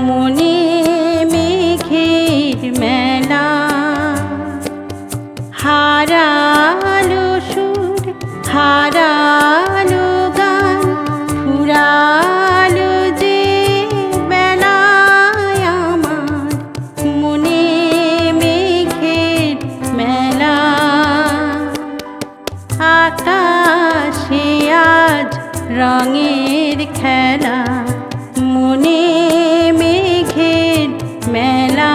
মনে মেঘের মেলা। হারালো সুর, হারালো গান, ফুরালো যে বেলায় আমার মনে মেঘের মেলা। আকাশে আজ রঙের খেলা, মনে মেঘের মেলা।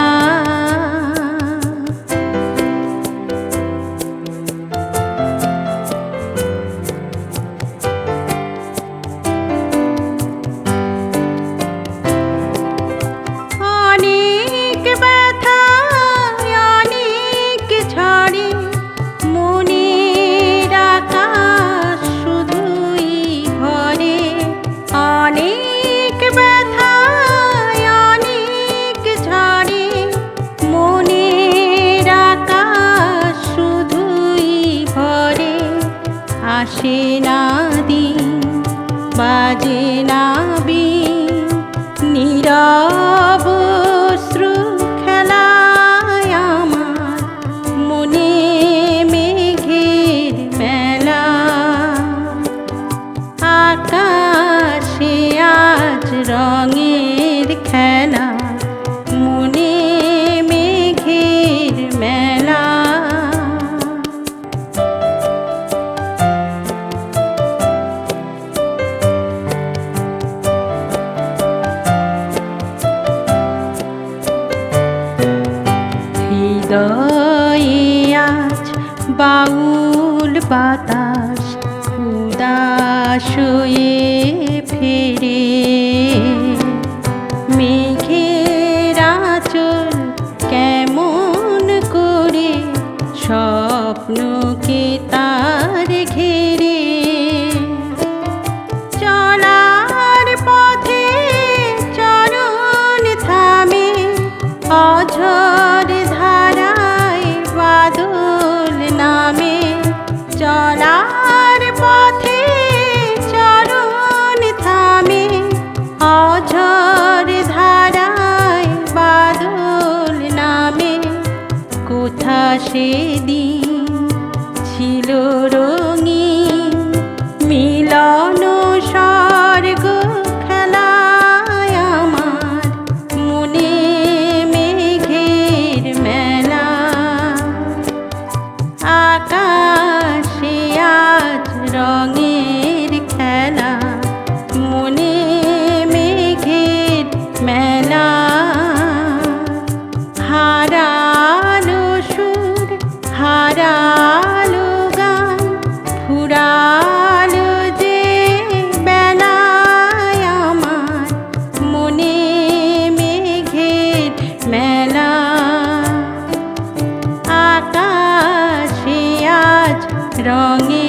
অনেক ব্যথা অনেক ঝড়ে মনের আকাশ শুধুই ভরে। অনেক ব্যথা অনেক ঝড়ে মনের আকাশ শুধুই ভরে। আসে না দিন, বাজে না বিন, নীরব অশ্রু খেলায় আমার মনে মেঘের মেলা। আকাশে আজ রঙের খেলা, মনে মেঘের মেলা। হৃদয়ে আজ বাউল বাতাস উদাস হয়ে ফেরে। মেঘের আঁচল কেমন করে স্বপ্নকে তার ঘেরে। চলার পথে চরণ থামে, অঝোর ধারায় বাদল নামে। চলার পথে চরণ থামে, অঝোর ধারায় বাদল নামে। কোথা সেদিন ছিল রঙিন মিলন স্বর্গ খেলায় আমার মনে মেঘের মেলা। আকাশে আজ রঙের খেলা, মনে মেঘের মেলা। হারালো সুর, হারালো গান, ফুরালো যে বেলায় আমার মনে মেঘের মেলা। আকাশে আজ রঙের